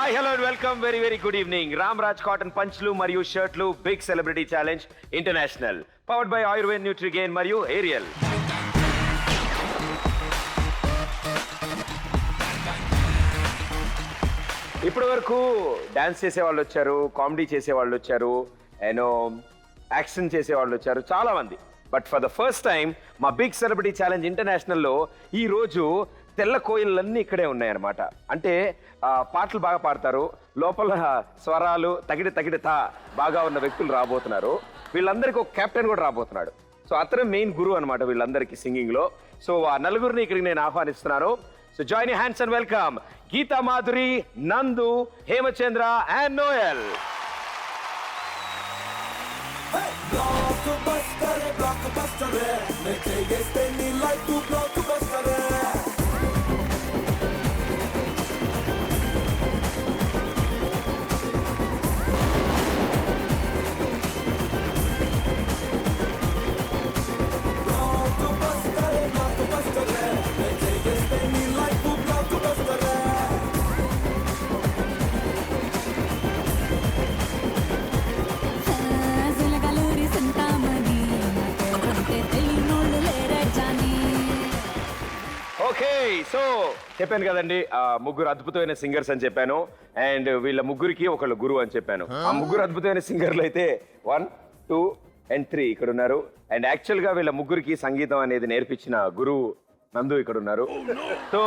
Hi hello and welcome very good evening. Ram Raj cotton పంచ్లు మరియు షర్ట్లు big celebrity challenge international powered by Ayurved Nutrigain మరియు Ariel. ఇప్పటి వరకు డాన్స్ చేసే వాళ్ళు వచ్చారు, కామెడీ చేసే వాళ్ళు వచ్చారు, యాక్షన్ చేసే వాళ్ళు వచ్చారు చాలా మంది. But for the first time మా బిగ్ సెలబ్రిటీ ఛాలెంజ్ ఇంటర్నేషనల్లో ఈ రోజు తెల్ల కోయిలన్నీ ఇక్కడే ఉన్నాయన్నమాట. అంటే పాటలు బాగా పాడతారు, లోపల స్వరాలు తగిడి తా బాగా ఉన్న వ్యక్తులు రాబోతున్నారు. వీళ్ళందరికీ ఒక కెప్టెన్ కూడా రాబోతున్నాడు. సో అతను మెయిన్ గురువు అనమాట వీళ్ళందరికీ సింగింగ్ లో. సో ఆ నలుగురిని ఇక్కడికి నేను ఆహ్వానిస్తున్నాను. So join your hands and welcome Geetha Madhuri, Nandu, Hemachandra and Noel. Okay, so చెప్పాను కదండి ముగ్గురు అద్భుతమైన సింగర్స్ అని చెప్పాను. అండ్ వీళ్ళ ముగ్గురికి ఒకళ్ళు గురువు అని చెప్పాను. ఆ ముగ్గురు అద్భుతమైన సింగర్లు అయితే 1, 2 and 3 ఇక్కడ ఉన్నారు. అండ్ యాక్చువల్ గా వీళ్ళ ముగ్గురికి సంగీతం అనేది నేర్పించిన గురువు నందు ఇక్కడ ఉన్నారు. సో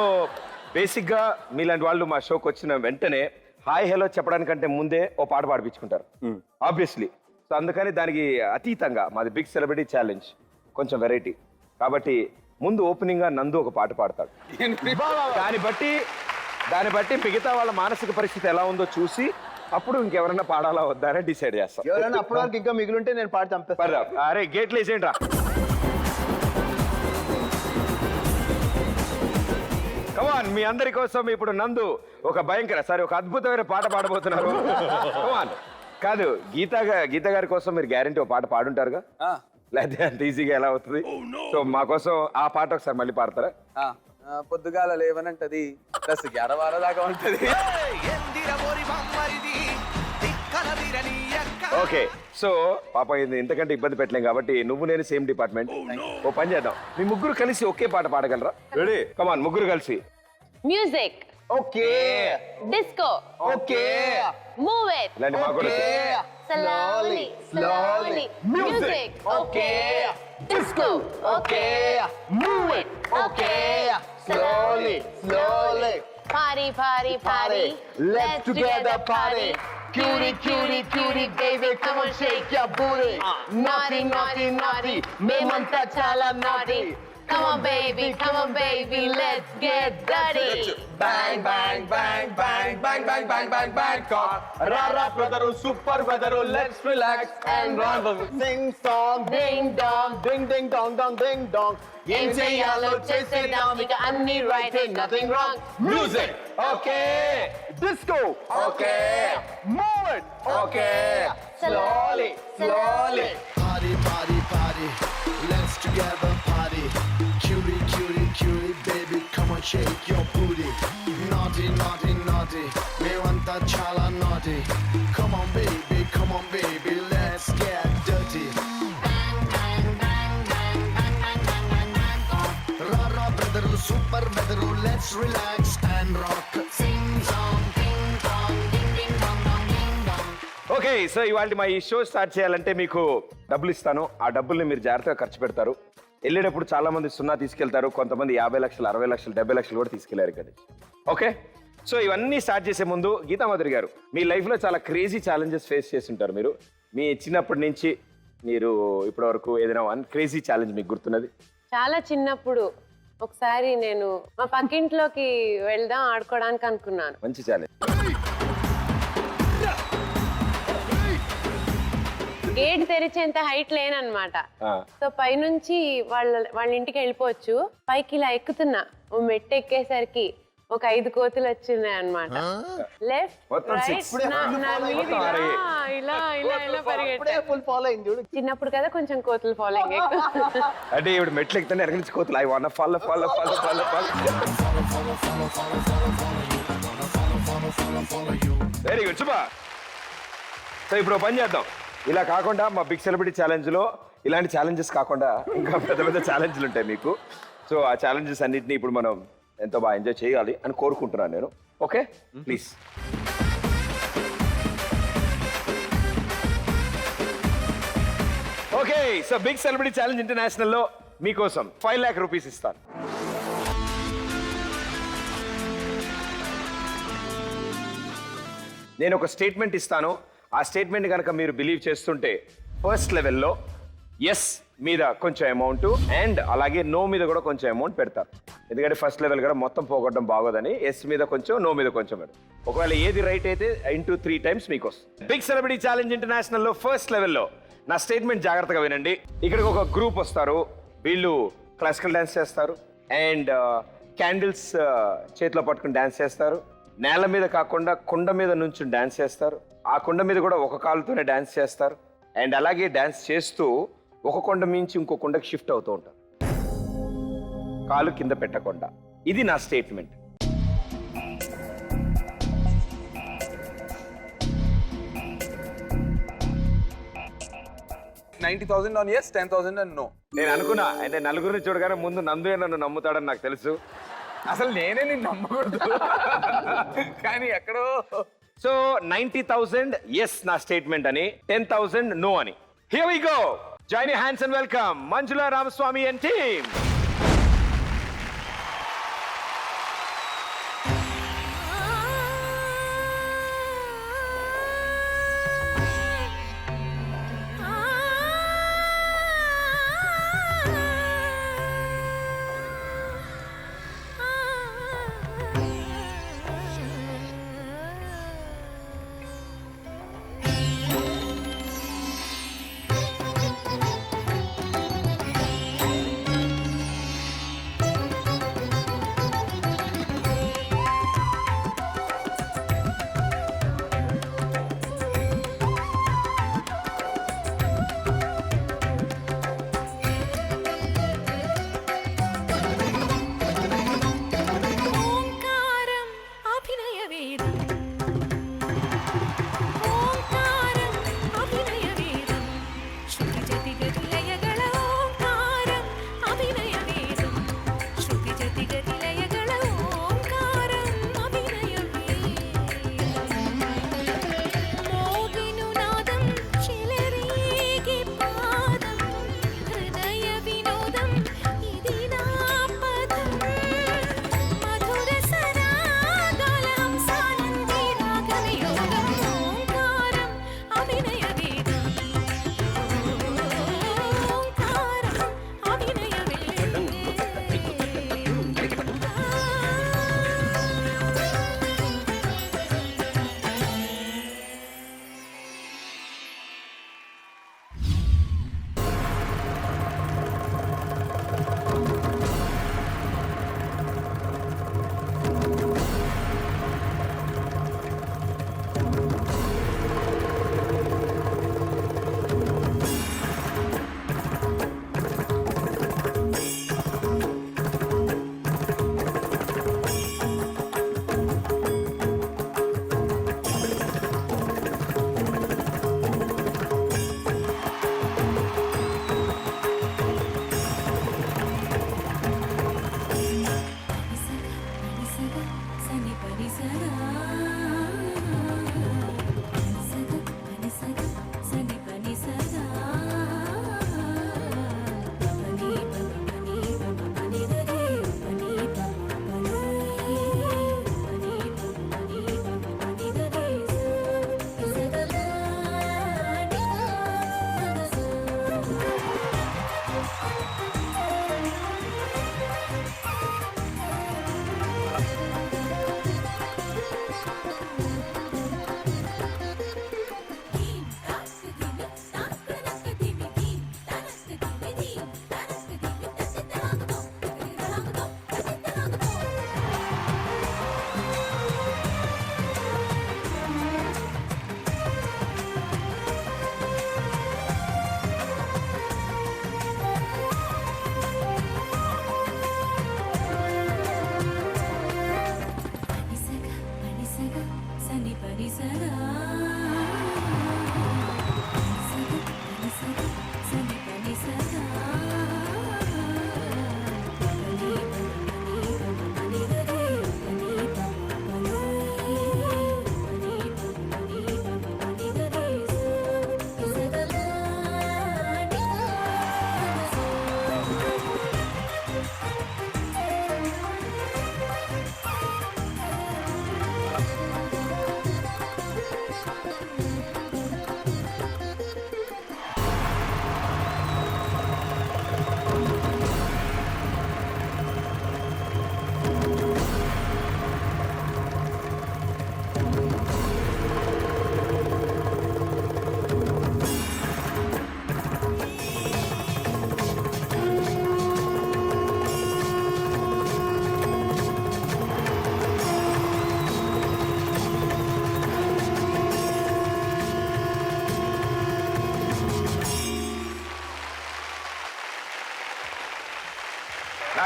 బేసిక్ గా మీలాంటి వాళ్ళు మా షోకి వచ్చిన వెంటనే హాయ్ హలో చెప్పడానికంటే ముందే ఓ పాట పాడిపించుకుంటారు ఆబ్వియస్లీ. సో అందుకని దానికి అతీతంగా మాది బిగ్ సెలబ్రిటీ ఛాలెంజ్ కొంచెం వెరైటీ కాబట్టి ముందు ఓపెనింగ్ గా నందు ఒక పాట పాడతాడు. దాన్ని బట్టి మిగతా వాళ్ళ మానసిక పరిస్థితి ఎలా ఉందో చూసి అప్పుడు ఇంకెవరైనా పాడాలా వద్దా అని డిసైడ్ చేస్తాం. ఎవరైనా అప్పటి వరకు ఇంకా మిగిలింటే నేను పాడి చంపేస్తా. అరే గేట్లు వేసేయండి రా. కమాన్, మీ అందరి కోసం ఇప్పుడు నందు ఒక ఒక అద్భుతమైన పాట పాడబోతున్నారు. కమాన్. కాదు గీత గారి కోసం మీరు గ్యారెంటీ ఒక పాట పాడుంటారుగా, లేదా అంత ఈజీగా ఎలా అవుతుంది? సో మా కోసం ఆ పాట ఒకసారి మళ్ళీ పాడతారా? పొద్దుగాల లేవనంటది ప్లస్ గడవాల దాకా ఉంటది. ఓకే, సో పాప ఇంతకంటే ఇబ్బంది పెట్టలేం కాబట్టి నువ్వు నేను సేమ్ డిపార్ట్మెంట్. ఓ పని చేద్దాం, మీ ముగ్గురు కలిసి ఒకే పాట పాడగలరా? రెడీ? కమాన్, ముగ్గురు కలిసి. Music okay, disco okay, move it ఇలాంటి మాకు కూడా slowly music okay disco okay move it okay slowly party let's together party cutie baby come on shake your booty naughty memanta chala naughty Come on baby, let's get dirty. Bang cock. Rara brother, super brother, let's relax and run. Sing song, Ding dong, ding dong. ఏం చెయ్యాలో చేసేద్దాం ఇక అన్ని right, nothing wrong. Music, okay. Disco, okay. Move it, okay. Slowly. Party. Let's together party. Cutie, baby, come on, shake your booty. Naughty. Mevanta chala naughty. Come on, baby, let's get dirty. Rara brother, super brother, let's relax and rock. Sing song, ding dong, ding dong, ding dong. Okay, so ఇవాళ మా ఈ show start చేయాలంటే మీకు డబ్బులు ఇస్తాను. ఆ డబ్బుల్ని మీరు జాగ్రత్తగా ఖర్చు పెడతారు. వెళ్ళేటప్పుడు చాలా మంది 0 తీసుకెళ్తారు, కొంతమంది 50 లక్షలు, 60 లక్షలు, 70 లక్షలు కూడా తీసుకెళ్లారు ఇక్కడ. ఓకే, సో ఇవన్నీ స్టార్ట్ చేసే ముందు గీతా మాధురి గారు, మీ లైఫ్లో చాలా క్రేజీ ఛాలెంజెస్ ఫేస్ చేసి ఉంటారు. మీరు మీ చిన్నప్పటి నుంచి మీరు ఇప్పటి వరకు ఏదైనా వన్ క్రేజీ ఛాలెంజ్ మీకు గుర్తున్నది? చాలా చిన్నప్పుడు ఒకసారి నేను మా పక్కింట్లోకి వెళ్దాం ఆడుకోవడానికి అనుకున్నాను. మంచి ఛాలెంజ్. గేట్ తెరిచేంత హైట్ లేనన్నమాట. సో పైనుంచి వాళ్ళ ఇంటికి వెళ్ళిపోవచ్చు. పైకి ఇలా ఎక్కుతున్నా, ఓ మెట్టు ఎక్కేసరికి ఒక 5 కోతులు వచ్చినాయి అన్నమాట. లెఫ్ట్ రైట్ ఇలా పరిగెట్టాను. చిన్నప్పుడు కదా కొంచెం కోతులు ఫాలోయింగ్ ఎక్కువ. అంటే ఇప్పుడు మెట్లు ఎక్కుతానే ఎక్కడి నుంచి కోతులు, I want follow follow you. Very good super. So ఇప్పుడు ఓ పని చేద్దాం. ఇలా కాకుండా మా బిగ్ సెలబ్రిటీ ఛాలెంజ్లో ఇలాంటి ఛాలెంజెస్ కాకుండా ఇంకా పెద్ద పెద్ద ఛాలెంజ్లు ఉంటాయి మీకు. సో ఆ ఛాలెంజెస్ అన్నింటినీ ఇప్పుడు మనం ఎంతో బాగా ఎంజాయ్ చేయాలి అని కోరుకుంటున్నాను నేను. Okay please. Okay so big celebrity challenge ఇంటర్నేషనల్లో మీకోసం 5 lakh రూపీస్ ఇస్తాను. నేను ఒక స్టేట్మెంట్ ఇస్తాను. ఆ స్టేట్మెంట్ కనుక మీరు బిలీవ్ చేస్తుంటే ఫస్ట్ లెవెల్లో ఎస్ మీద కొంచెం అమౌంట్ అండ్ అలాగే నో మీద కూడా కొంచెం అమౌంట్ పెడతారు. ఎందుకంటే ఫస్ట్ లెవెల్ కూడా మొత్తం పోగొట్టడం బాగోదని ఎస్ మీద కొంచెం నో మీద కొంచెం పెడతారు. ఒకవేళ ఏది రైట్ అయితే ఇంటూ 3 times మీకు వస్తుంది. బిగ్ సెలబ్రిటీ ఛాలెంజ్ ఇంటర్నేషనల్లో ఫస్ట్ లెవెల్లో నా స్టేట్మెంట్ జాగ్రత్తగా వినండి. ఇక్కడికి ఒక గ్రూప్ వస్తారు. వీళ్ళు క్లాసికల్ డ్యాన్స్ చేస్తారు అండ్ క్యాండిల్స్ చేతిలో పట్టుకుని డ్యాన్స్ చేస్తారు. నేల మీద కాకుండా కుండ మీద నుంచి డ్యాన్స్ చేస్తారు. ఆ కుండ మీద కూడా ఒక కాలుతోనే డ్యాన్స్ చేస్తారు అండ్ అలాగే డ్యాన్స్ చేస్తూ ఒక కొండ మించి ఇంకో కొండకి షిఫ్ట్ అవుతూ ఉంటారు, కాలు కింద పెట్టకుండా. ఇది నా statement. $90,000 on yes, 10,000 and no. నేను అనుకున్నా అంటే నలుగురిని చూడగానే ముందు నందుయే నన్ను నమ్ముతాడని నాకు తెలుసు. అసలు నేనే నిన్ను నమ్మకూడదు కానీ ఎక్కడో. సో 90,000 ఎస్ నా స్టేట్మెంట్ అని, 10,000 నో అని. Here we go. Join your hands and welcome Manjula Ramaswamy and team.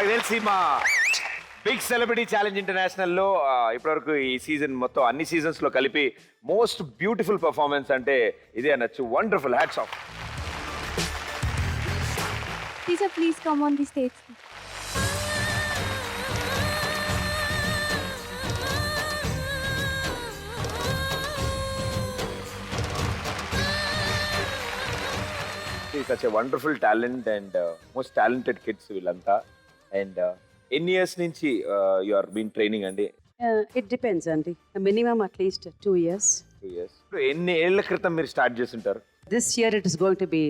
నాకు తెలిసి మా బిగ్ సెలబ్రిటీ ఛాలెంజ్ ఇంటర్నేషనల్లో ఇప్పటివరకు ఈ సీజన్ మొత్తం అన్ని సీజన్స్ లో కలిపి మోస్ట్ బ్యూటిఫుల్ పర్ఫార్మెన్స్ అంటే ఇదే అనొచ్చు. Wonderful, hats off. Teacher, please come on the stage. Such a wonderful talent and most talented kids వీళ్ళంతా. అండ్ ఎన్ని ఇయర్స్ నుంచి యు ఆర్ బీన్ ట్రైనింగ్ అండి? It depends, Andy. Minimum at least 2 years. 2 years. ఎన్ని ఏళ్ల క్రితం మీరు start చేస్తుంటారు? This year it is going to be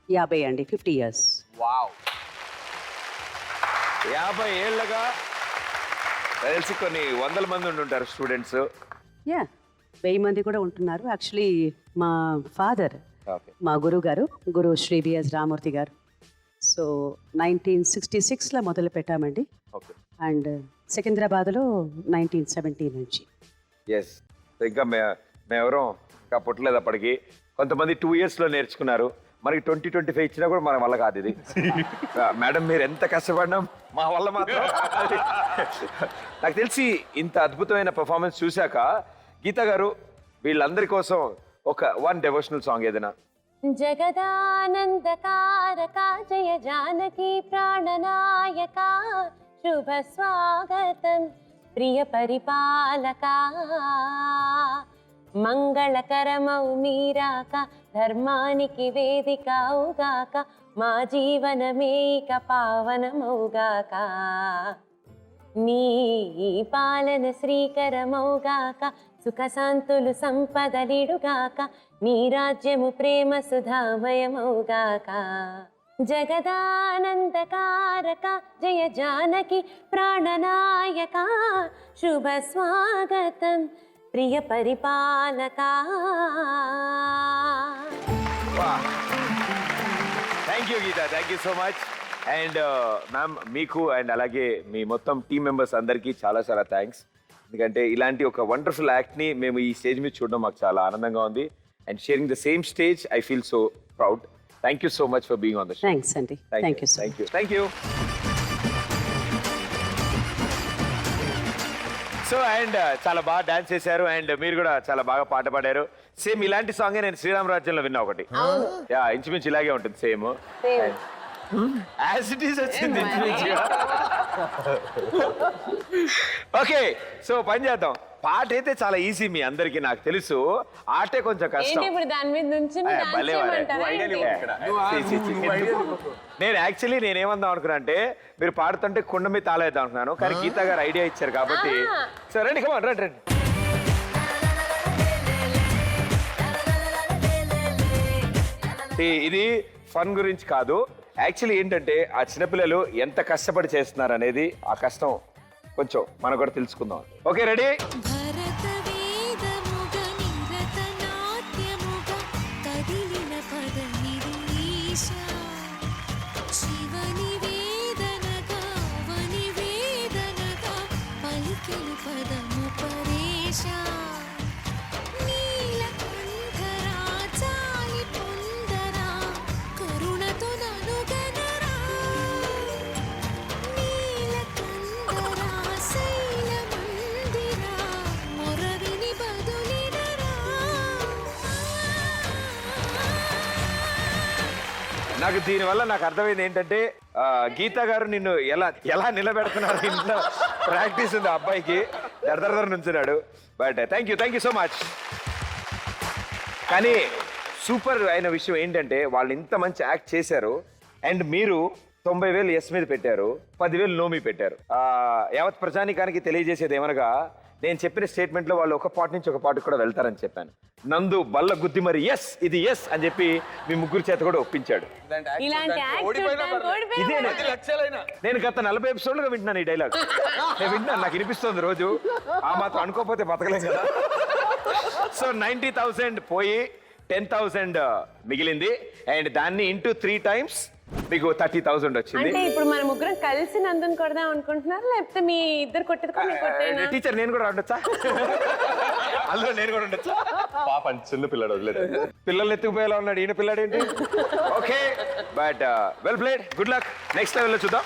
50, Andy, 50 years. Wow, 50 ఏళ్ళగా తెలిసి కొన్ని వందల మంది ఉంటుంటారు స్టూడెంట్స్. Yeah, 1000 మంది కూడా ఉంటున్నారు. యాక్చువల్లీ మా ఫాదర్, ఓకే, మా గురువు గారు, గురు శ్రీ బిఎస్ రామూర్తి గారు. సో 1966లో మొదలు పెట్టామండి. ఓకే. అండ్ సికింద్రాబాద్లో 1970 నుంచి. ఎస్, ఇంకా మేమెవరం ఇంకా పుట్టలేదు అప్పటికి. కొంతమంది 2 years లో నేర్చుకున్నారు. మనకి 20-25 ఇచ్చినా కూడా మన వల్ల కాదు ఇది. మేడం మీరు ఎంత కష్టపడినాం, మా వల్ల మాత్రం. నాకు తెలిసి ఇంత అద్భుతమైన పర్ఫార్మెన్స్ చూశాక గీత గారు వీళ్ళందరి కోసం ఒక 1 devotional సాంగ్ ఏదైనా. జగదానందకారక జయ జానకి ప్రాణనాయక శుభ స్వాగతం ప్రియ పరిపాలక మంగళకరమౌ మీరాక ధర్మానికి వేదికవుగాక మా జీవనమేక పావనమౌగాక నీ పాలన శ్రీకరమౌగాక సుఖశాంతులు సంపదలిడుగాక నీ రాజ్యము ప్రేమ సుధామయమౌగాక జగదానందకారక జయ జానకి ప్రాణనాయక శుభ స్వాగతం ప్రియ పరిపాలక. Thank you Geetha, thank you so much. And ma'am మీకు అండ్ అలాగే మీ మొత్తం టీమ్ మెంబర్స్ అందరికీ చాలా చాలా థ్యాంక్స్. ఎందుకంటే ఇలాంటి ఒక వండర్ఫుల్ యాక్ట్ని మేము ఈ స్టేజ్ మీద చూడడం మాకు చాలా ఆనందంగా ఉంది. And sharing the same stage I feel so proud. Thank you so much for being on the show. Thanks అండి. Thank you so thank you, thank you. So and చాలా బాగా డాన్స్ చేశారు అండ్ మీరు కూడా చాలా బాగా పాట పాడారు. సేమ్ ఇలాంటి సాంగే నేను శ్రీరామ్ రాజ్యంలో విన్నా ఒకటి. యా, ఇంచుమించు ఇలాగే ఉంటుంది సేమ్. యాజ్ ఇట్ ఈస్ వచ్చింది ఇంచుమించుగా. ఓకే, సో పని చేద్దాం. పాట అయితే చాలా ఈజీ మీ అందరికి నాకు తెలుసు, ఆటే కొంచెం కష్టం. ఇప్పుడు దాని మీద నుంచి నేను యాక్చువల్లీ నేనేమందాం అనుకున్నా అంటే మీరు పాడుతుంటే కుండ మీద తాళేద్దాం అనుకున్నాను, కానీ గీత గారు ఐడియా ఇచ్చారు కాబట్టి. సో రండి, కమాన్, రండి రండి. ఇది ఫన్ గురించి కాదు, యాక్చువల్లీ ఏంటంటే ఆ చిన్నపిల్లలు ఎంత కష్టపడి చేస్తున్నారు అనేది ఆ కష్టం కొంచెం మనం కూడా తెలుసుకుందాం. Okay, ready? భరత వేదముగ నిరత నాట్యముగ కదిలిన పదనిరీశ శివని వేదనగా వని వేదనగా పలికెను పదము పరేశ నీలకంఠరా చాలి పొందరా కరుణతో ననుగనరా నీలకంఠరా శైల మందిరా మొరవిని బదులినరా. నాకు దీనివల్ల నాకు అర్థమైంది ఏంటంటే గీత గారు నిన్ను ఎలా నిలబెడుతున్నారు. ఇంట్లో ప్రాక్టీస్ ఉంది ఆ అబ్బాయికి, దరదర నుంచున్నాడు. But thank you so much. కానీ సూపర్ అయిన విషయం ఏంటంటే వాళ్ళు ఇంత మంచి యాక్ట్ చేశారు అండ్ మీరు 90,000 ఎస్ మీద పెట్టారు, 10,000 నో మీ పెట్టారు. యావత్ ప్రజానికానికి తెలియజేసేది ఏమనగా నేను చెప్పిన స్టేట్మెంట్లో వాళ్ళు ఒక పార్ట్ నుంచి ఒక పార్ట్ కూడా వెళ్తారని చెప్పాను. నందు బల్ల గుద్ది మరి ఎస్ ఇది ఎస్ అని చెప్పి మీ ముగ్గురు చేత కూడా ఒప్పించాడు. ఇలాంటి ఇదే నేను గత 40 ఎపిసోడ్లుగా వింటున్నాను ఈ డైలాగ్. నేను వింటున్నాను, నాకు వినిపిస్తుంది రోజు. ఆ మాత్రం అనుకోకపోతే బతకలేం కదా. సో 90,000 పోయి 10,000 మిగిలింది అండ్ దాన్ని ఇంటూ 3 times మీకు 30,000 వచ్చింది. అంటే ఇప్పుడు మన ముగ్గురం కలిసి నందుని కొడదాం అనుకుంటున్నారు, లేకపోతే మీ ఇద్దరు కొట్టేది టీచర్ నేను కూడా ఉండొచ్చా? అందులో నేను కూడా ఉండొచ్చా? పాప చిన్న పిల్లడు వదిలేదు. పిల్లల్ని ఎత్తుకుపోయేలా ఉన్నాడు ఈయన పిల్లాడు ఏంటి? Okay, but well played, good luck. Next లెవెల్లో చూద్దాం.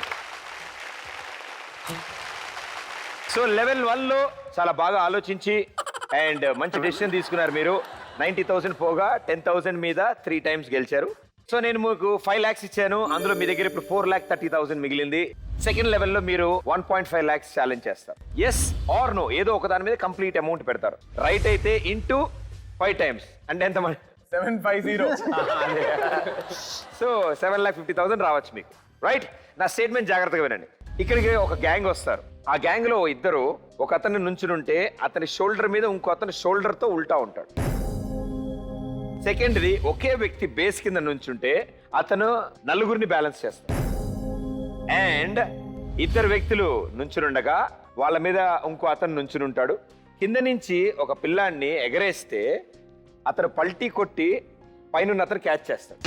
సో లెవెల్ 1 లో చాలా బాగా ఆలోచించి అండ్ మంచి డెసిషన్ తీసుకున్నారు మీరు. 90,000 పోగా 10,000 మీద 3 times గెలిచారు. సో నేను మీకు 5 lakhs ఇచ్చాను. అందులో మీ దగ్గర ఇప్పుడు 4,30,000 మిగిలింది. సెకండ్ లెవెల్లో మీరు 1.5 lakhs ఛాలెంజ్ చేస్తారు. ఎస్ ఆర్ నో ఏదో ఒక దాని మీద కంప్లీట్ అమౌంట్ పెడతారు. రైట్ అయితే ఇంటూ 5 times అంటే ఎంత 750. సో 7,50,000 రావచ్చు మీకు. రైట్, నా స్టేట్మెంట్ జాగ్రత్తగా వినండి. ఇక్కడికి ఒక గ్యాంగ్ వస్తారు. ఆ గ్యాంగ్ లో ఇద్దరు, ఒక అతన్ని నుంచునుంటే అతని షోల్డర్ మీద ఇంకో అతని షోల్డర్ తో ఉల్టా ఉంటాడు. సెకండ్ది ఒకే వ్యక్తి బేస్ కింద నుంచుంటే అతను నలుగురిని బ్యాలెన్స్ చేస్తాడు. అండ్ ఇద్దరు వ్యక్తులు నుంచునుండగా వాళ్ళ మీద ఇంకో అతను నుంచునుంటాడు. కింద నుంచి ఒక పిల్లాన్ని ఎగరేస్తే అతను పల్టీ కొట్టి పైన అతను క్యాచ్ చేస్తాడు.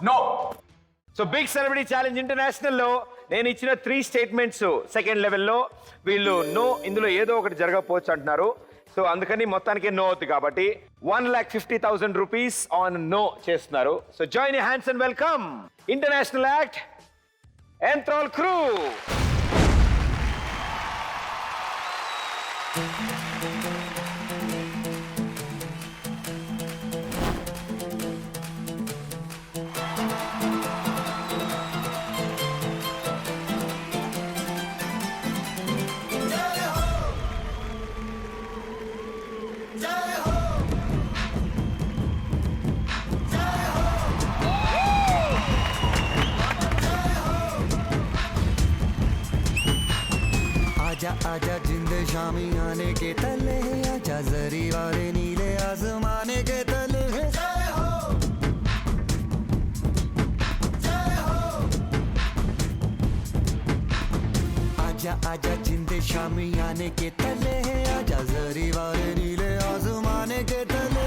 No. So big celebrity challenge international లో నేను ఇచ్చిన 3 స్టేట్మెంట్స్ సెకండ్ లెవెల్లో వీళ్ళు నో, ఇందులో ఏదో ఒకటి జరగకపోవచ్చు అంటున్నారు. సో అందుకని మొత్తానికి నో అవుతుంది కాబట్టి 1,50,000 రూపీస్ ఆన్ నో చేస్తున్నారు. So join your hands and welcome international act Enthral crew. आजा आजा जिंद शामी आने के तले, आजा जरी वाले नीले आसमाने के तले। आजा आजा जिंद शामी आने के तले, आजा जरी वाले नीले आसमाने के तले।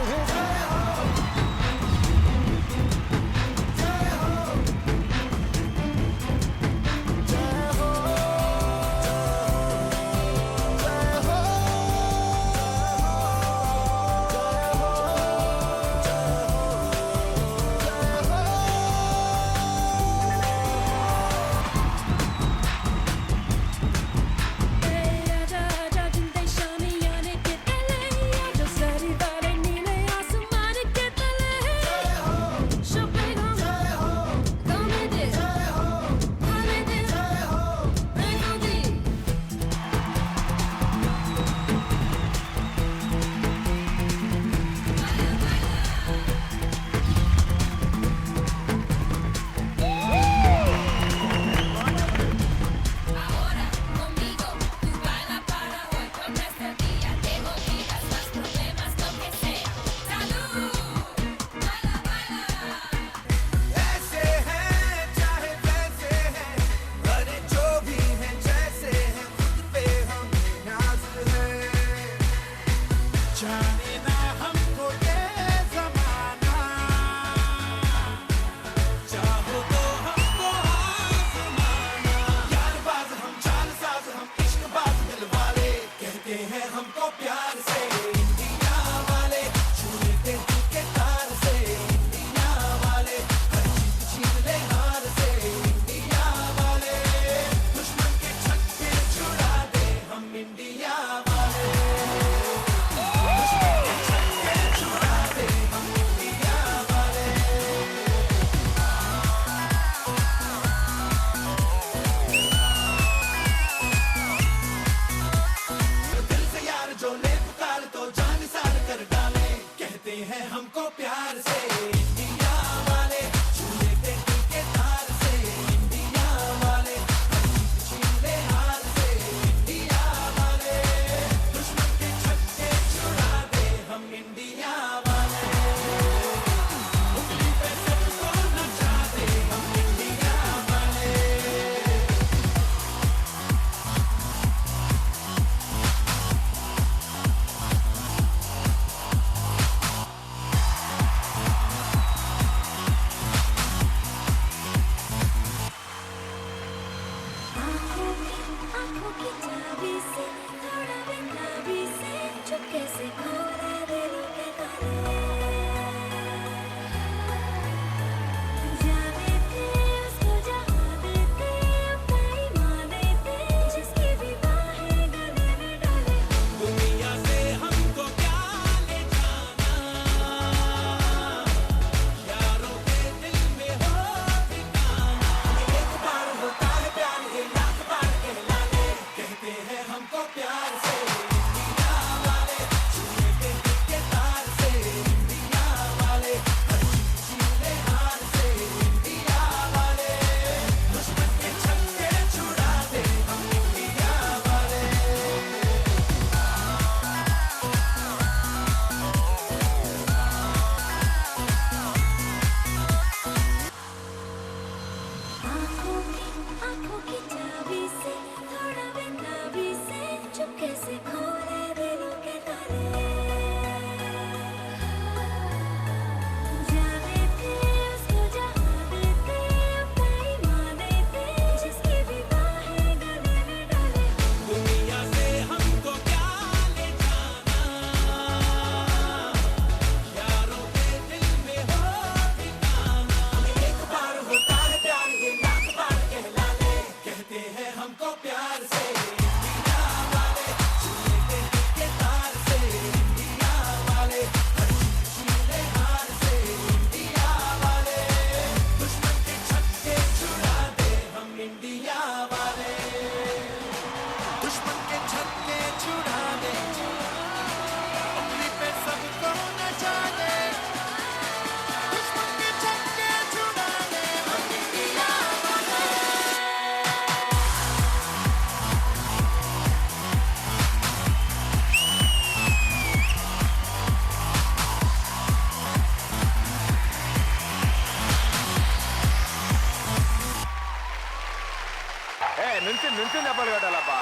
చప్పలు కొట్టాలబ్బా.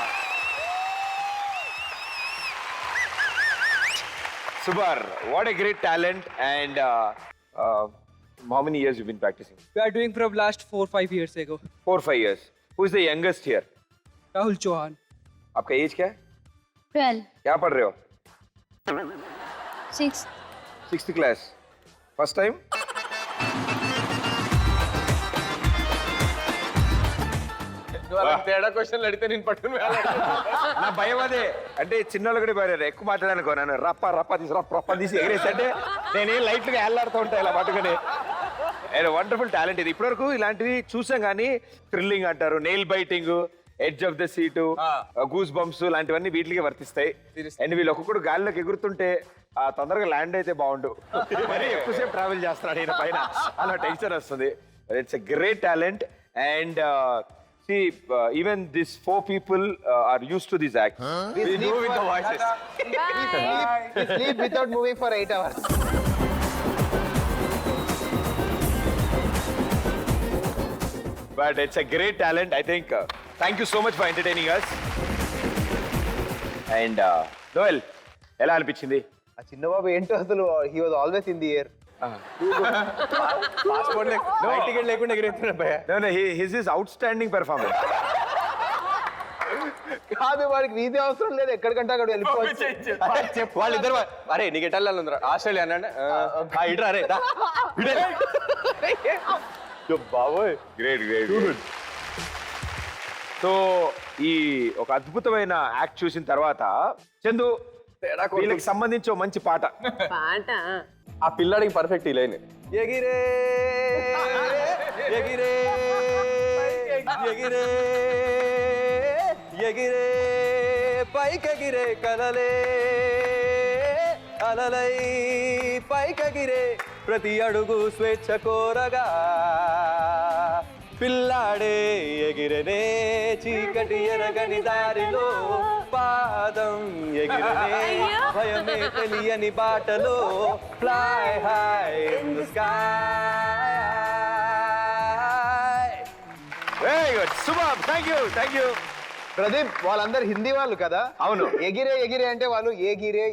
Super, what a great talent. And how many years you've been practicing? We are doing from last 4-5 years ago. 4-5 years. Who is the youngest here? Rahul Chauhan. आपका एज क्या है? 12, क्या पढ़ रहे हो? 6. 6th class. First time? తేడా క్వశ్చన్లు అడిగితే నేను పట్టుకుని నా భయం అదే. అంటే చిన్నోళ్ళు కూడా భయం. ఎక్కువ మాట్లాడానుకో నన్ను రప్ప తీసి ఎగరేసి అంటే నేనేం లైట్గా ఏళ్ళాడుతూ ఉంటాయి ఇలా పట్టుకుని. వండర్ఫుల్ టాలెంట్ ఇది. ఇప్పటివరకు ఇలాంటివి చూసాం కానీ థ్రిల్లింగ్ అంటారు, nail biting, edge of the seat, goose bumps లాంటివన్నీ వీటికి వర్తిస్తాయి. అండ్ వీళ్ళు ఒక్కొక్కడు గాలిలోకి ఎగురుతుంటే తొందరగా ల్యాండ్ అయితే బాగుండు. మరి ఎక్కువసేపు ట్రావెల్ చేస్తున్నాడు ఈయన పైన, అలా టెన్షన్ వస్తుంది. It's a great talent. And see, even these 4 people are used to this act. We do with the voices. We sleep without moving for 8 hours. But it's a great talent, I think. Thank you so much for entertaining us. And Noel, ఎలా అనిపించింది? ఆ చిన్నబాబు ఏంటో అసలు he was always in the air. Passport ticket లేకుండా ఎగిరేస్తున్నాడు భయ. No, his is outstanding performance. కాదు వాడికి వీధి అవసరం లేదు, ఎక్కడికంటే అక్కడ వెళ్ళిపోవచ్చు. వాళ్ళిద్దరు అరే నీకు ఎట్లా ఉందిరా ఆస్ట్రేలియా అన్నాడు. ఇడ్రా అరే బాబోయ్. Great great. సో ఈ ఒక అద్భుతమైన యాక్ట్ చూసిన తర్వాత చందు వీళ్ళకి సంబంధించి ఒక మంచి పాట. పాట ఆ పిల్లాడికి పర్ఫెక్ట్ ఈ లైన్. ఎగిరే ఎగిరే ఎగిరే ఎగిరే పైకెగిరే కలలే అలలై పైకెగిరే ప్రతి అడుగు స్వేచ్ఛ కోరగా పిల్లాడే ఎగిరనే చీకటి ఎరగని దారిలో పాదం ఎగిరనే భయమే తెలియని బాటలో fly high in the sky. Very good, super. Thank you. Pradeep వాళ్ళందరు హిందీ వాళ్ళు కదా? అవును. ఎగిరే ఎగిరే అంటే వాళ్ళు ఏ గిరే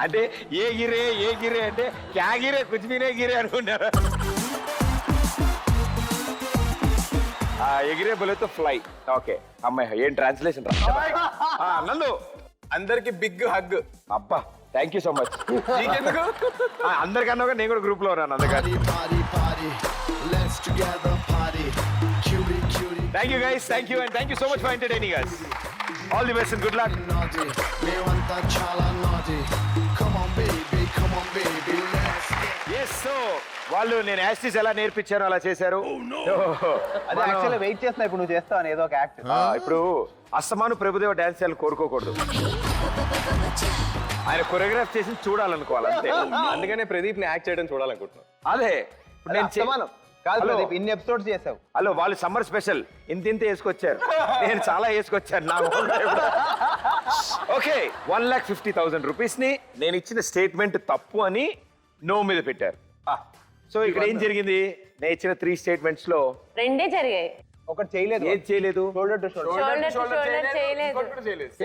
అంటే ఏ గిరే అంటే క్యా గిరే కుచ్ భీ నే గిరే అనుకున్నారు. ఎగిరే బోలేతో ఫ్లై. ఓకే అమ్మాయి ఏం ట్రాన్స్లేషన్ నందు అందరికి బిగ్ హగ్. అబ్బా థ్యాంక్ యూ సో మచ్. అందరికన్నా నేను కూడా గ్రూప్ లో ఉన్నాను అందుకని. Party, party, let's together party. Cutie, cutie, thank you guys, thank you and thank you so much for entertaining us. All the best and good luck. naughty. మేమంతా చాలా naughty. Come on baby, let's get ఎస్. So వాళ్ళు నేను యాస్టిస్ ఎలా నేర్పించారో అలా చేశారు. అది actually wait చేస్తున్నా ఇప్పుడు నువ్వు చేస్తావు అని ఏదో ఒక యాక్ట్. ఇప్పుడు అస్తమాను ప్రభుదేవ డాన్స్ చేయాలని కోరుకోకూడదు. ఆయన కొరియోగ్రాఫ్ చేసి చూడాలనుకోవాలి అంతే. అందుకనే ప్రదీప్ ని యాక్ట్ చేయడం చూడాలనుకుంటున్నాను. అదే ఇప్పుడు నేను సమానం కాదు హలో. ప్రదీప్, ఇన్ని ఎపిసోడ్స్ చేసావు. హలో వాళ్ళు సమ్మర్ స్పెషల్ ఇంత వేసుకొచ్చారు, నేను చాలా వేసుకొచ్చాను నా. ఓకే 1,50,000 రూపీస్ ని నేను ఇచ్చిన స్టేట్మెంట్ తప్పు అని నో మీద పెట్టారు. సో ఇక్కడ ఏం జరిగింది, నేను ఇచ్చిన 3 స్టేట్మెంట్స్ లో రెండే జరిగాయి. ఒకటి చేయలేదు. ఏం చేయలేదు. Shoulder to shoulder. Shoulder to shoulder చేయలేదు.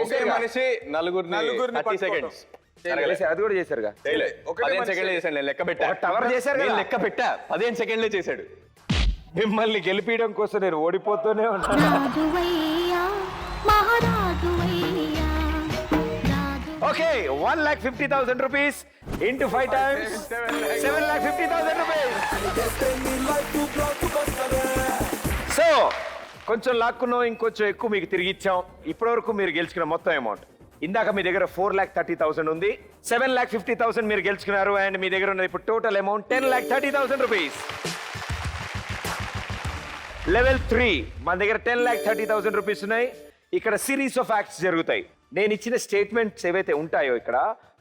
ఒకే మనిషి నలుగురిని 30 seconds అది కూడా చేశారుగా. 15 సెకండ్లే చేశాడు. నేను లెక్క పెట్టా. టవర్ చేశారు నేను కదా. లెక్క పెట్టా 15 సెకండ్లే చేశాడు. మిమ్మల్ని గెలిపించడం కోసం నేను ఓడిపోతూనే ఉన్నాను. Raghavayya Maharaghavayya okay 1,50,000 rupees into 5 times 7,50,000 rupees. So కొంచెం లాక్కున్నాం, ఇంకొంచెం ఎక్కువ మీకు తిరిగి ఇచ్చాం. ఇప్పటివరకు మీరు గెలుచుకున్న మొత్తం అమౌంట్, ఇందాక మీ దగ్గర 4,30,000 ఉంది, 7,50,000 మీరు గెలుచుకున్నారు. అండ్ మీ దగ్గర ఉన్నది ఇప్పుడు టోటల్ అమౌంట్ 10,30,000 రూపీస్. లెవెల్ 3 మన దగ్గర 10,30,000 రూపీస్ ఉన్నాయి. ఇక్కడ సిరీస్ ఆఫ్ యాక్ట్స్ జరుగుతాయి. నేను ఇచ్చిన స్టేట్మెంట్స్ ఏవైతే ఉంటాయో ఇక్కడ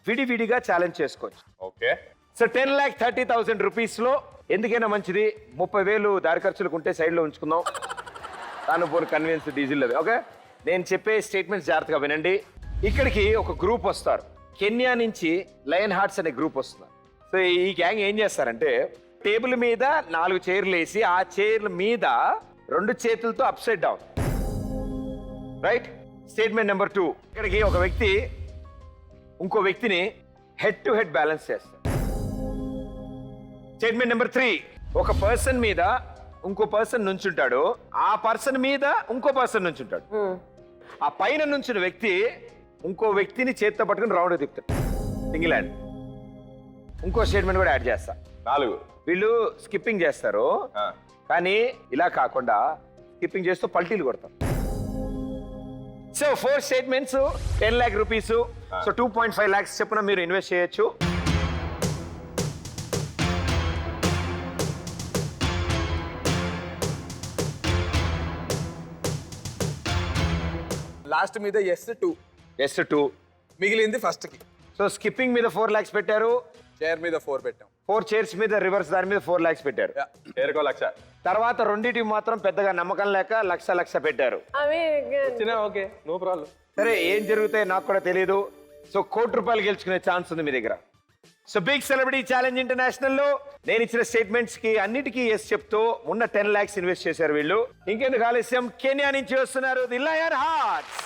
విడివిడిగా ఛాలెంజ్ చేసుకోవచ్చు. ఓకే సో 10,30,000 రూపీస్ లో ఎందుకైనా మంచిది 30,000 దారి ఖర్చులకు ఉంటే సైడ్ లో ఉంచుకుందాం. తాను పోను కన్వీనియన్స్ డీజిల్ అవి. ఓకే నేను చెప్పే స్టేట్మెంట్స్ జాగ్రత్తగా వినండి. ఇక్కడికి ఒక గ్రూప్ వస్తారు, కెన్యా నుంచి లయన్ హార్ట్స్ అనే గ్రూప్ వస్తున్నారు. సో ఈ గ్యాంగ్ ఏం చేస్తారంటే టేబుల్ మీద 4 చైర్లు వేసి ఆ చైర్ల మీద రెండు చేతులతో up side down. Right. Statement number 2, ఇక్కడికి ఒక వ్యక్తి ఇంకో వ్యక్తిని హెడ్ టు హెడ్ బ్యాలెన్స్ చేస్తాడు. స్టేట్మెంట్ నెంబర్ 3, ఒక పర్సన్ మీద ఇంకో పర్సన్ నుంచుంటాడు, ఆ పర్సన్ మీద ఇంకో పర్సన్ నుంచుంటాడు. ఆ పైన నుంచిన వ్యక్తి ఇంకో వ్యక్తిని చేత్తో పట్టుకుని రౌండ్ తిప్పుతాడు, సింగిల్ హ్యాండ్. ఇంకో స్టేట్మెంట్ కూడా యాడ్ చేస్తా. 4. వీళ్ళు స్కిప్పింగ్ చేస్తారు, కానీ ఇలా కాకుండా స్కిప్పింగ్ చేస్తూ పల్టీలు కొడతారు. So 4 statements, 10 lakh rupees. So 2.5 lakhs చెప్పున మీరు ఇన్వెస్ట్ చేయొచ్చు. లాస్ట్ మీద ఎస్ 2, ఎస్ 2. మిగిలింది ఫస్ట్ కి. సో స్కిప్పింగ్ మీద 4 lakhs పెట్టారు, చైర్ మీద 4 పెట్టాం. 4 చైర్స్ మీద రివర్స్ దాని మీద 4 lakhs పెట్టారు. చైర్కో 1,00,000. తర్వాత రెండింటికి మాత్రం పెద్దగా నమ్మకం లేక లక్ష పెట్టారు. అవి ఓకే, నో ప్రాబ్లం. సరే, ఏం జరుగుతాయి నాకు కూడా తెలియదు. సో ₹1,00,00,000 గెలుచుకునే ఛాన్స్ ఉంది మీ దగ్గర. So big celebrity challenge international లో నేను ఇచ్చిన స్టేట్మెంట్స్ కి అన్నిటికీ ఎస్ చెప్తూ ఉన్న 10 lakhs ఇన్వెస్ట్ చేశారు వీళ్ళు. ఇంకెందుకు ఆలస్యం, కెన్యా నుంచి వస్తున్నారు the lion hearts.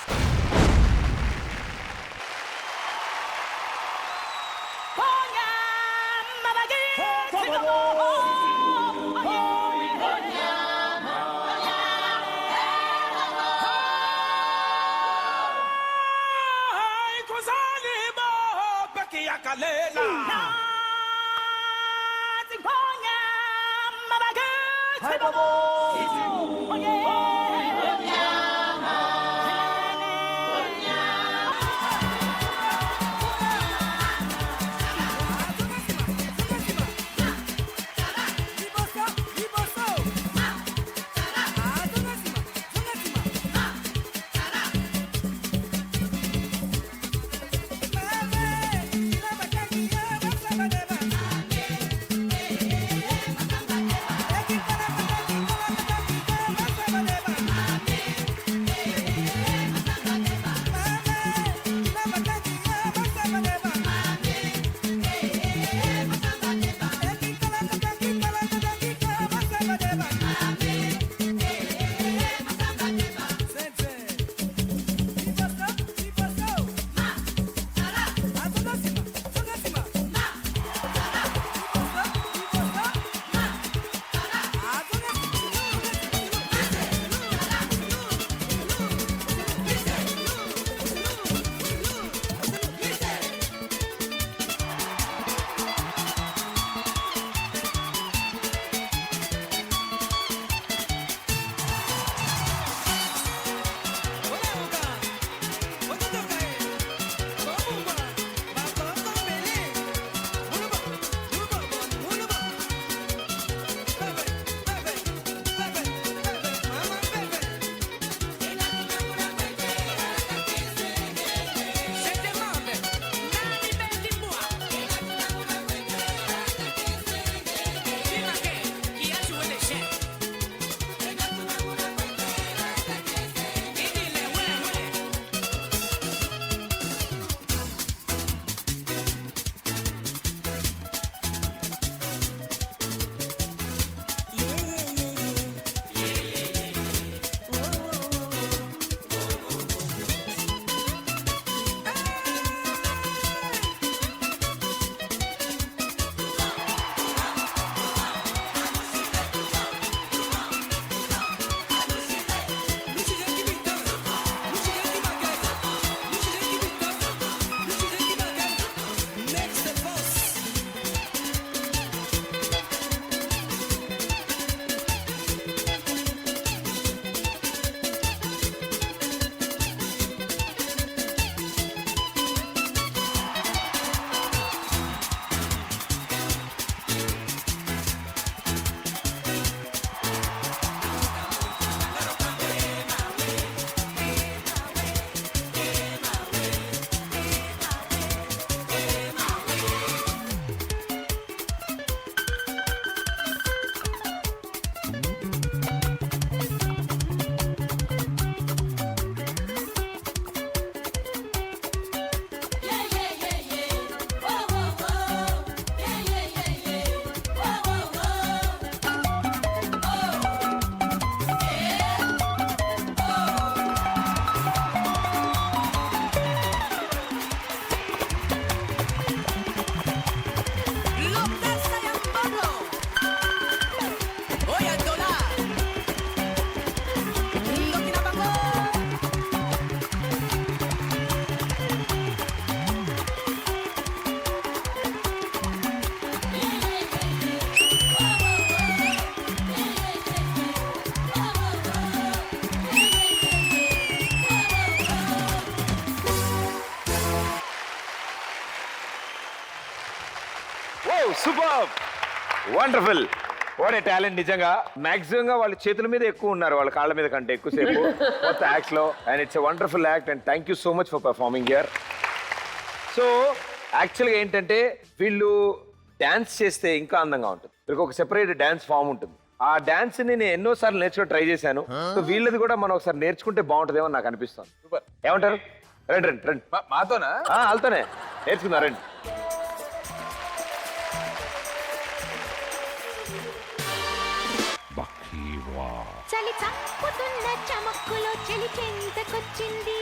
Oh super wonderful what a talent నిజంగా మాక్సిమం గా వాళ్ళ చేతుల మీద ఎక్కువ ఉన్నారు వాళ్ళ కాళ్ళ మీద కంటే ఎక్కువసేపు మొత్తం యాక్ట్స్ లో and it's a wonderful act and thank you so much for performing here so యాక్చువల్గా ఏంటంటే వీళ్ళు డాన్స్ చేస్తే ఇంకా అందంగా ఉంటుంది వీళ్ళకి ఒక సెపరేట్ డాన్స్ ఫామ్ ఉంటుంది ఆ డాన్స్ ని నేను ఎన్నోసార్లు నేర్చుకో ట్రై చేశాను సో వీళ్ళది కూడా మనం ఒకసారి నేర్చుకుంటే బాగుంటుందేమో నాకు అనిపిస్తుంది సూపర్. ఏమంటారు రండి రండి రండి మాతోనా వాళ్ళతోనే నేర్చుకుందాం రండి చలి చప్పుతున్న చమక్కులో చలి చెంతకొచ్చింది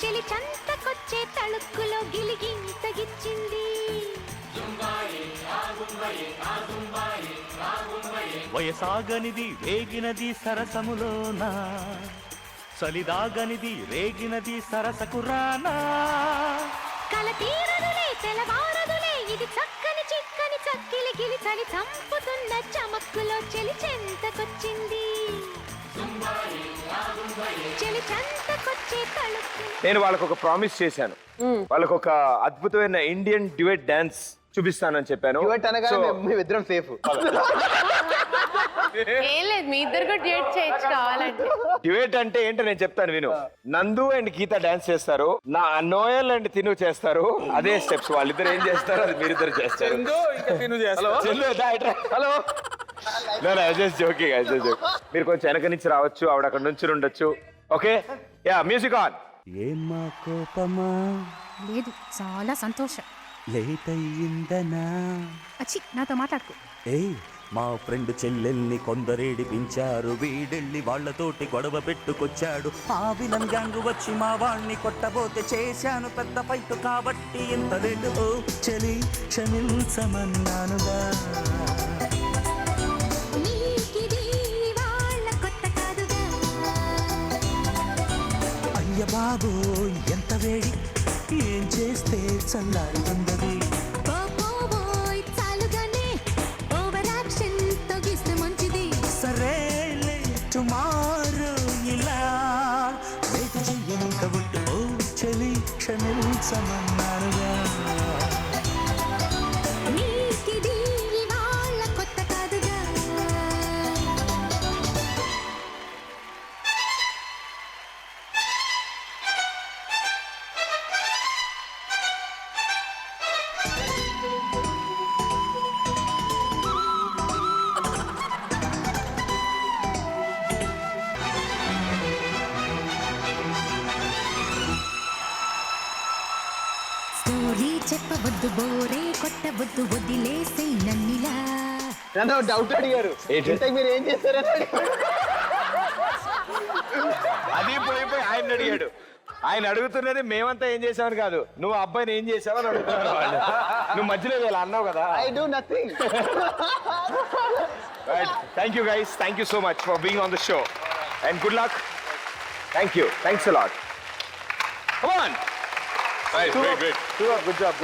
చలి చంతకొచ్చే తళుక్కులో గిలిగింతగిచ్చింది వయసాగనిది రేగినది సరసములోన చలిదాగనిది రేగినది సరసకురానా కల తీరదులే తెలవారదులే ఇది చక్కని చిక్కని చక్కిలి గిలి చలి చంపుతున్న చమక్కులో చలి చెంతకొచ్చింది చలి చంతకొచ్చే తళుక్కులో నేను వాళ్ళకు ఒక ప్రామిస్ చేశాను వాళ్ళకు ఒక అద్భుతమైన ఇండియన్ డ్యూయట్ డాన్స్ చూపిస్తానని చెప్పాను డ్యూయట్ అనగానే So, మేమిద్దరం సేఫ్. ఏం లేదు మీ ఇద్దరు కూడా డేట్ చేయొచ్చు కావాలంటే డ్యూయట్ అంటే ఏంటో నేను చెప్తాను విను నందు అండ్ గీత డాన్స్ చేస్తారు నా నోయల్ అండ్ తిను చేస్తారు అదే స్టెప్స్ వాళ్ళిద్దరు ఏం చేస్తారు అది మీరిద్దరు చేస్తారు ఇంకా తిను చేస్తా హలో జస్ట్ జోకింగ్ మీరు కొంచెం వెనక నుంచి రావచ్చు ఆవిడ అక్కడ నుంచి ఉండొచ్చు ఓకే యా మ్యూజిక్ ఆన్ ఏమా కోపమా లేదు చాలా సంతోషం లేట్ అయ్యిందనా అచ్చి నాతో మాట్లాడుకో ఏయ్ మా ఫ్రెండ్ చెల్లెల్ని కొందరేడిపించారు వీడెళ్ళి వాళ్ళతోటి గొడవ పెట్టుకొచ్చాడు ఆ విలన్ గ్యాంగ్ వచ్చి మా వాణ్ణి కొట్టబోతే చేశాను పెద్ద ఫైట్ కాబట్టి ఎంత లేటు ఓ చలి క్షమించమన్నానుగా నీకిది వాళ్ళ కొత్త కాదుగా అయ్య బాబో ఎంత వేడి ఏం చేస్తే చల్లారుతుందది పోపోయ్ చాలుగానే ఓవర్ యాక్షన్ తగ్గిస్తే మంచిది సరేలే టుమారో ఇలా వెయిట్ చెయ్యను కాబట్టి ఓ చలి క్షమించమన్నానుగా నీకిది వాళ్ళ కొత్త కాదుగా స్టోరీ చెప్పవద్దు బోరే కొట్టవద్దు వదిలేసే నన్నిలా నన్ను డౌట్ అడిగారు ఏంటి? ఇంతకు మీరు ఏం చేస్తారని అడిగారు. అది పోయిపోయి ఆయన అడిగాడు ఆయన అడుగుతున్నది మేమంతా ఏం చేసామని కాదు నువ్వు ఆ అబ్బాయిని ఏం చేసావని అడుగుతున్నాడు వాళ్ళు. నువ్వు మధ్యలో ఇలా అన్నావు కదా I do nothing. Thank you guys thank you so much for being on the show and good luck thank you thanks a lot come on good job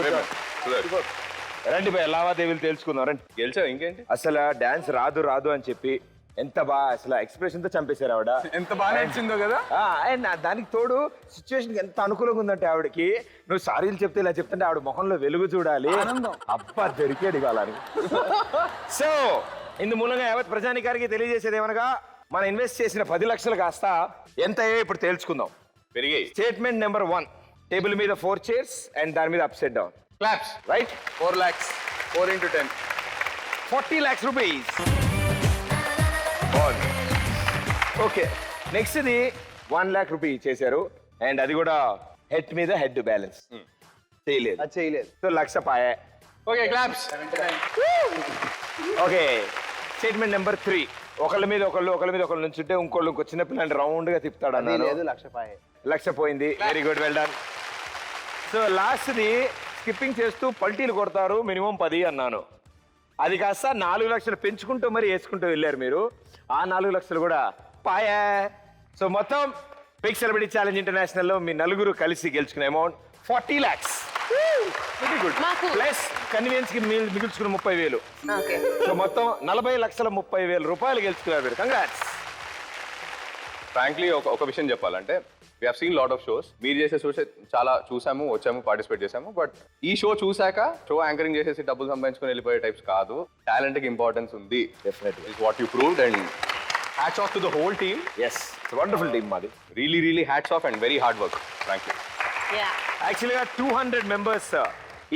రండి భయ్ లావాదేవీలు తెలుసుకుందాం రండి గెలిచావు ఇంకేంటి అసలు డాన్స్ రాదు రాదు అని చెప్పి ఎంత బాగా అసలు ఎక్స్ప్రెషన్ తో చంపేశారు ఆవిడ ఎంత బాగా నడిచిందో కదా అండ్ దానికి తోడు సిచ్యువేషన్ ఎంత అనుకూలంగా ఉందంటే ఆవిడకి నువ్వు సారీలు చెప్తే ఇలా చెప్తుంటే ఆవిడ ముఖంలో వెలుగు చూడాలి అబ్బా దొరికాడు ఇవ్వాలని సో ఇందు మూలంగా యావత్ ప్రజానికారికి తెలియజేసేది ఏమనగా మనం ఇన్వెస్ట్ చేసిన 10 లక్షలు కాస్త ఎంత అయ్యో ఇప్పుడు తేల్చుకుందాం పెరిగాయి స్టేట్మెంట్ నెంబర్ 1 టేబుల్ మీద 4 చైర్స్ అండ్ దాని మీద upset down claps right 4 lakhs 4 into 10 40 lakhs rupees okay next ఇది 1 lakh రూపీ చేశారు అండ్ అది కూడా హెడ్ మీద హెడ్ బ్యాలెన్స్ చేయలేదు అది చేయలేదు సో లక్ష పాయే okay claps okay statement number 3 ఒకళ్ళ మీద ఒకళ్ళు నుంచుంటే ఇంకోళ్ళు ఇంకో చిన్న పిల్లని రౌండ్ గా తిప్పుతాడు అది అన్నాను లేదు లక్ష పాయే లక్ష పోయింది very good well done so last the skipping చేస్తూ పల్టీలు కొడతారు మినిమం 10 అన్నాను అది కాస్త 4 లక్షలు పెంచుకుంటూ మరి వేసుకుంటూ వెళ్ళారు మీరు ఆ 4 లక్షలు కూడా పాయా సో మొత్తం బిగ్ సెలబ్రిటీ ఛాలెంజ్ ఇంటర్నేషనల్ లో మీ నలుగురు కలిసి గెలుచుకున్న అమౌంట్ 40 lakhs వెరీ గుడ్ మాకు- ప్లస్ కన్వీనియన్స్ కి మిగుల్చుకున్న 30,000 ఓకే సో మొత్తం 40,30,000 రూపాయలు గెలుచుకున్నారు మీరు కంగ్రాట్స్ ఫ్రాంక్లీ ఒక విషయం చెప్పాలంటే we have seen lot of shows. మీరు చేసే షోస్ చాలా చూసాము, వచ్చాము, పార్టిసిపేట్ చేసాము. బట్ ఈ షో చూసాక షో యాంకరింగ్ చేసేసి డబ్బులు సంపాదించుకొని వెళ్ళిపోయే టైప్స్ కాదు. టాలెంట్ కి ఇంపార్టెన్స్ ఉంది. Definitely. Is what you proved and hats off to the whole team. Yes, wonderful team మాది. Really hats off and very hard work. Thank you. యాక్చువల్గా 200 మెంబర్స్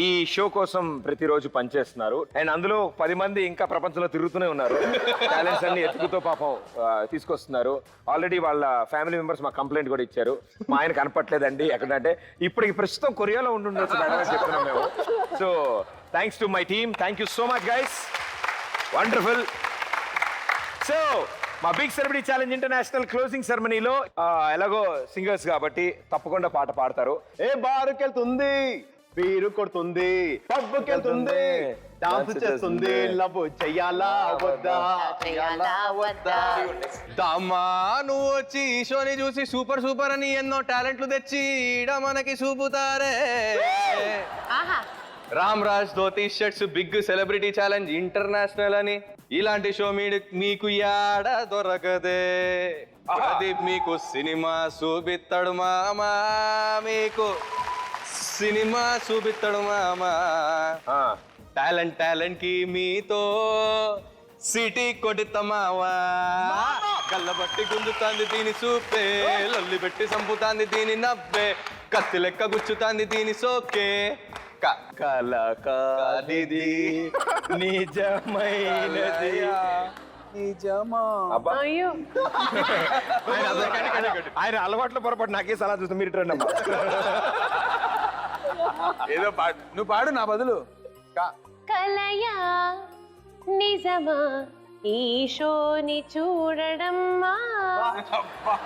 ఈ షో కోసం ప్రతిరోజు పనిచేస్తున్నారు. అండ్ అందులో 10 మంది ఇంకా ప్రపంచంలో తిరుగుతూనే ఉన్నారు. టాలెంట్స్ అన్ని ఎత్తుకుతో పాపం తీసుకొస్తున్నారు. ఆల్రెడీ వాళ్ళ ఫ్యామిలీ మెంబర్స్ మాకు కంప్లైంట్ కూడా ఇచ్చారు, మా ఆయన కనపట్లేదండి ఎక్కడంటే. ఇప్పటికి ప్రస్తుతం కొరియాలో ఉండుండొచ్చు అని చెప్తున్నాం మేము. So thanks to my team. Thank you so much guys. Wonderful. So మా big celebrity challenge international closing సెరమనీలో ఎలాగో సింగర్స్ కాబట్టి తప్పకుండా పాట పాడతారు. ఏ బారుకెళ్తుంది, బీరు కొడుతుంది, పబ్బుకి వెళ్తుంది, డాన్స్ చేస్తుంది, లవ్ చెయ్యాలా వద్దా. దమ్మా నువ్వు వచ్చి ఈ షోని చూసి సూపర్ అని ఎన్నో టాలెంట్లు తెచ్చి ఈడ మనకి చూపుతారే. Ram Raj dhoti shirts big celebrity challenge international అని ఇలాంటి షో మీకు యాడ దొరకదే. ప్రదీప్ మీకు సినిమా చూపిస్తాడు మామా, మీకు సినిమా చూపిస్తాడు మామా. టాలెంట్ కి మీతో సిటీ కొడితమావా. కళ్ళబట్టి గుంజుతాంది దీని సూపే, లొల్లి పెట్టి చంపుతాంది దీని నవ్వే, కత్తి లెక్క గుచ్చుతాంది దీని సోకే. కలకాదిది నిజమైనది. అయ్యో ఆయన అలవాట్ల పొరపాటు నాకే సలహా చూస్తే మీరు రండి అమ్మా. ఏదో పాడు, నువ్వు పాడు నా బదులు. కలయా నిజమా ఈ షోని చూడడమ్మా,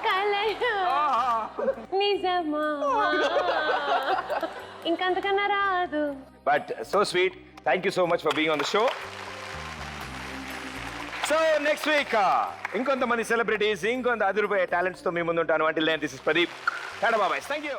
కలయా నిజమా, ఇంకంతకన్నా రాదు. But so sweet. Thank you so much for being on the show. So next week ఇంకొంతమంది సెలబ్రిటీస్, ఇంకొంత అదిరిపోయే టాలెంట్స్ తో మీ ముందు ఉంటాను. Until then this is Pradeep. Tata bye. Thank you.